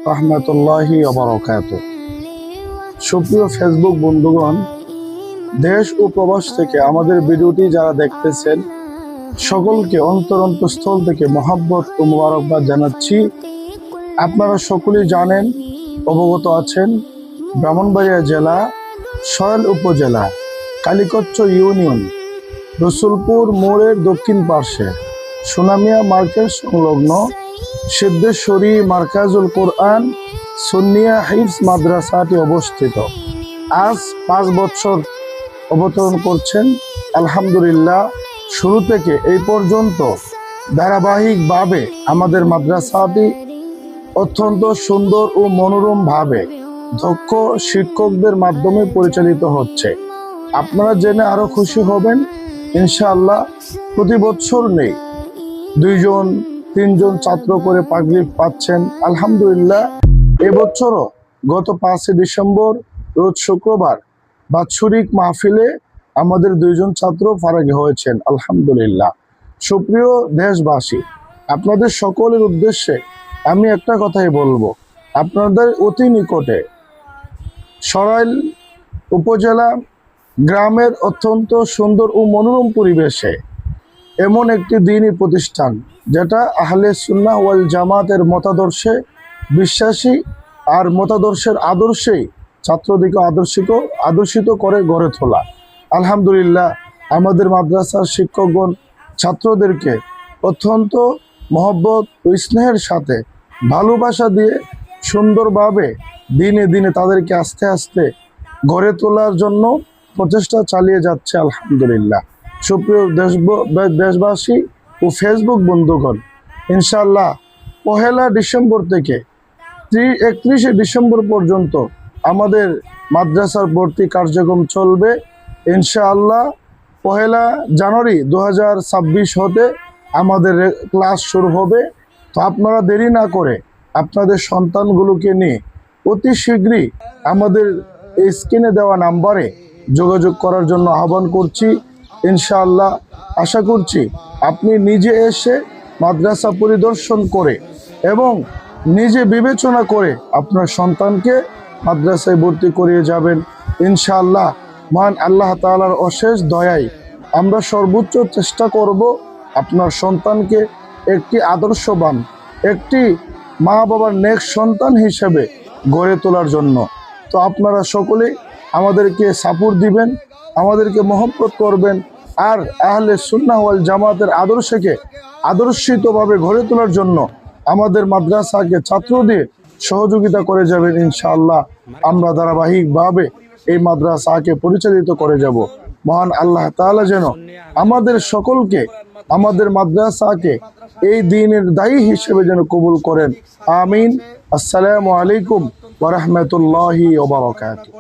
রাহমাতুল্লাহি ওয়া বারাকাতুহু। সুপ্রিয় ফেসবুক বন্ধুগণ, দেশ ও প্রবাস থেকে আমাদের ভিডিওটি যারা দেখতেছেন সকলকে অন্তরস্থল থেকে মহব্বত ও মোবারকবাদ জানাচ্ছি। আপনারা সকলেই জানেন, অবগত আছেন, ব্রাহ্মণবাড়িয়া জেলা সরাইল উপজেলা কালীকচ্ছ ইউনিয়ন রসুলপুর মোড়ের দক্ষিণ পার্শ্বে সোনামিয়া মার্কেট সংলগ্ন সিদ্ধেশ্বরী মার্কাজুল কোরআন সুন্নিয়া হিফজ মাদ্রাসাটি অবস্থিত। আজ 5 বছর অবতরণ করছেন আলহামদুলিল্লাহ। শুরু থেকে এই পর্যন্ত ধারাবাহিকভাবে আমাদের মাদ্রাসাটি অত্যন্ত সুন্দর ও মনোরমভাবে দক্ষ শিক্ষকদের মাধ্যমে পরিচালিত হচ্ছে। আপনারা জেনে আরো খুশি হবেন, ইনশাআল্লাহ প্রতি বছর নেই 2-3 জন ছাত্র করে পাগড়ি পাচ্ছেন আলহামদুলিল্লাহ। এবছরও গত 5 ডিসেম্বর রোজ শুক্রবার বাৎসরিক মাহফিলে আমাদের 2 জন ছাত্র ফারাগী হয়েছেন আলহামদুলিল্লাহ। সুপ্রিয় দেশবাসী, আপনাদের সকলের উদ্দেশ্যে আমি একটা কথাই বলবো, আপনাদের অতি নিকটে সরাইল উপজেলা গ্রামের অত্যন্ত সুন্দর ও মনোরম পরিবেশে এমন একটি দ্বীনী প্রতিষ্ঠান যেটা আহলে সুন্নাহ ওয়াল জামাতের মতাদর্শে বিশ্বাসী আর মতাদর্শের আদর্শেই ছাত্রদিকে আদর্শিত করে গড়ে তোলা। আলহামদুলিল্লাহ, আমাদের মাদ্রাসার শিক্ষকগণ ছাত্রদেরকে অত্যন্ত মহব্বত ও স্নেহের সাথে ভালোবাসা দিয়ে সুন্দরভাবে দিনে দিনে তাদেরকে আস্তে আস্তে গড়ে তোলার জন্য প্রচেষ্টা চালিয়ে যাচ্ছে আলহামদুলিল্লাহ। সুপ্রিয় দেশবাসী ও ফেসবুক বন্ধুগণ, ইনশাআল্লাহ 1 ডিসেম্বর থেকে 31 ডিসেম্বর পর্যন্ত আমাদের মাদ্রাসার ভর্তি কার্যক্রম চলবে। ইনশাআল্লাহ 1 জানুয়ারি 2026 হতে আমাদের ক্লাস শুরু হবে। তো আপনারা দেরি না করে আপনাদের সন্তানগুলোকে নিয়ে অতি শীঘ্রই আমাদের এই স্ক্রিনে দেওয়া নাম্বারে যোগাযোগ করার জন্য আহ্বান করছি। ইনশাআল্লাহ আশা করছি আপনি নিজে এসে মাদ্রাসা পরিদর্শন করে এবং নিজে বিবেচনা করে আপনার সন্তানকে মাদ্রাসায় ভর্তি করিয়ে যাবেন ইনশাআল্লাহ। মহান আল্লাহ তাআলার অশেষ দয়ায় আমরা সর্বোচ্চ চেষ্টা করব আপনার সন্তানকে একটি আদর্শবান, একটি মা বাবার নেক সন্তান হিসেবে গড়ে তোলার জন্য। তো আপনারা সকলে আমাদেরকে সাপোর্ট দিবেন, আমাদেরকে মহব্বত করবেন, আর আহলে সুন্নাহ ওয়াল জামাতের আদর্শকে আদর্শিতভাবে গড়ে তোলার জন্য আমাদের মাদ্রাসাকে ছাত্র দিয়ে সহযোগিতা করে যাবেন ইনশাআল্লাহ। আমরা ধারাবাহিকভাবে এই মাদ্রাসাকে পরিচালিত করে যাব। মহান আল্লাহ তাআলা যেন আমাদের সকলকে, আমাদের মাদ্রাসাকে এই দ্বীনের দায়ী হিসেবে যেন কবুল করেন। আমিন। আসসালামু আলাইকুম ওয়া রাহমাতুল্লাহি ওয়া বারাকাতুহু।